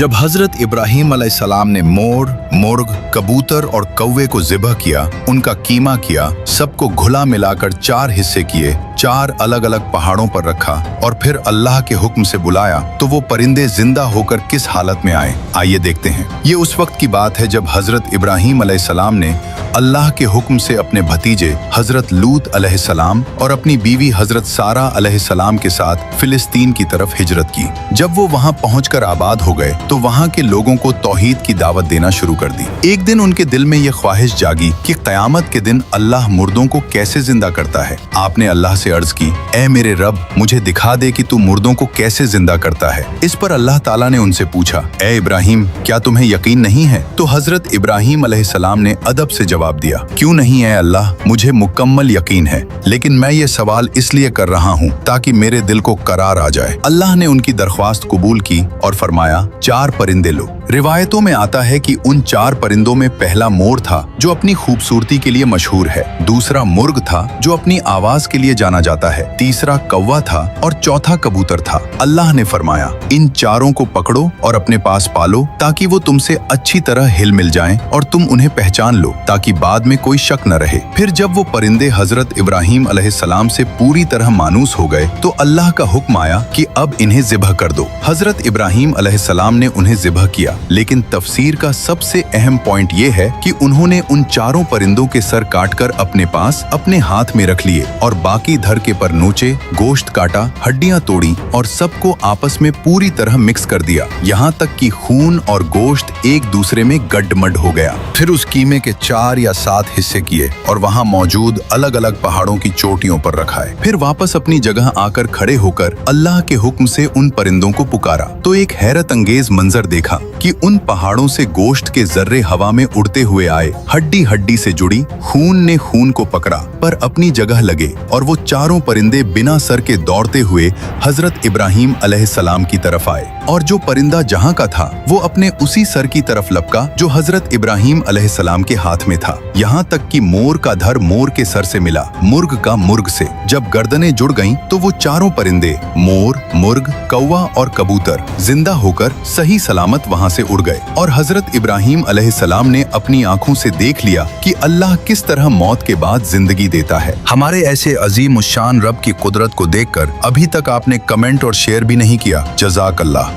जब हजरत इब्राहीम अलैहिस्सलाम ने मोर, मुर्ग, कबूतर और कौवे को ज़िबह किया, उनका कीमा किया, सबको घुला मिलाकर 4 हिस्से किए, 4 अलग अलग पहाड़ों पर रखा और फिर अल्लाह के हुक्म से बुलाया तो वो परिंदे जिंदा होकर किस हालत में आए, आइए देखते हैं। ये उस वक्त की बात है जब हजरत इब्राहीम अलैहिस्सलाम ने अल्लाह के हुक्म से अपने भतीजे हजरत लूत अलैहिस्सलाम और अपनी बीवी हजरत सारा अलैहिस्सलाम के साथ फिलिस्तीन की तरफ हिजरत की। जब वो वहां पहुंचकर आबाद हो गए तो वहां के लोगों को तौहीद की दावत देना शुरू कर दी। एक दिन उनके दिल में ये ख्वाहिश जागी कि क़यामत के दिन अल्लाह मुर्दों को कैसे जिंदा करता है। आपने अल्लाह से अर्ज की, ऐ मेरे रब, मुझे दिखा दे कि तू मुर्दों को कैसे जिंदा करता है। इस पर अल्लाह ताला ने उनसे पूछा, ऐ इब्राहीम, क्या तुम्हें यकीन नहीं है? तो हजरत इब्राहीम अलैहिस्सलाम ने अदब से जवाब दिया, क्यों नहीं है अल्लाह, मुझे मुकम्मल यकीन है, लेकिन मैं ये सवाल इसलिए कर रहा हूँ ताकि मेरे दिल को करार आ जाए। अल्लाह ने उनकी दरख्वास्त कबूल की और फरमाया, 4 परिंदे लो। रिवायतों में आता है कि उन 4 परिंदों में पहला मोर था जो अपनी खूबसूरती के लिए मशहूर है, दूसरा मुर्ग था जो अपनी आवाज के लिए जाना जाता है, तीसरा कौवा था और चौथा कबूतर था। अल्लाह ने फरमाया, इन 4 को पकड़ो और अपने पास पालो ताकि वो तुमसे अच्छी तरह हिल मिल जाएं और तुम उन्हें पहचान लो ताकि बाद में कोई शक न रहे। फिर जब वो परिंदे हजरत इब्राहीम अलैहिस्सलाम से पूरी तरह मानूस हो गए तो अल्लाह का हुक्म आया कि अब इन्हें ज़िबह कर दो। हजरत इब्राहीम अलैहिस्सलाम ने उन्हें ज़िबह किया, लेकिन तफसीर का सबसे अहम पॉइंट ये है कि उन्होंने उन 4 परिंदों के सर काटकर अपने पास अपने हाथ में रख लिए और बाकी धरके पर नोचे, गोश्त काटा, हड्डियां तोड़ी और सबको आपस में पूरी तरह मिक्स कर दिया, यहाँ तक कि खून और गोश्त एक दूसरे में गड्ढमड हो गया। फिर उस कीमे के 4 या 7 हिस्से किए और वहाँ मौजूद अलग अलग पहाड़ों की चोटियों पर रखाए। फिर वापस अपनी जगह आकर खड़े होकर अल्लाह के हुक्म से उन परिंदों को पुकारा तो एक हैरत अंगेज मंजर देखा कि उन पहाड़ों से गोश्त के जर्रे हवा में उड़ते हुए आए, हड्डी हड्डी से जुड़ी, खून ने खून को पकड़ा पर अपनी जगह लगे और वो 4 परिंदे बिना सर के दौड़ते हुए हजरत इब्राहीम अलैहिस्सलाम की तरफ आए और जो परिंदा जहाँ का था वो अपने उसी सर की तरफ लपका जो हजरत इब्राहीम अलैहिस्सलाम के हाथ में था। यहाँ तक कि मोर का धर मोर के सर से मिला, मुर्ग का मुर्ग से। जब गर्दनें जुड़ गईं तो वो 4 परिंदे मोर, मुर्ग, कौवा और कबूतर जिंदा होकर सही सलामत वहाँ से उड़ गए और हजरत इब्राहीम अलैहिस्सलाम ने अपनी आंखों से देख लिया कि अल्लाह किस तरह मौत के बाद जिंदगी देता है। हमारे ऐसे अजीम उश शान रब की कुदरत को देखकर अभी तक आपने कमेंट और शेयर भी नहीं किया, जज़ाक अल्लाह।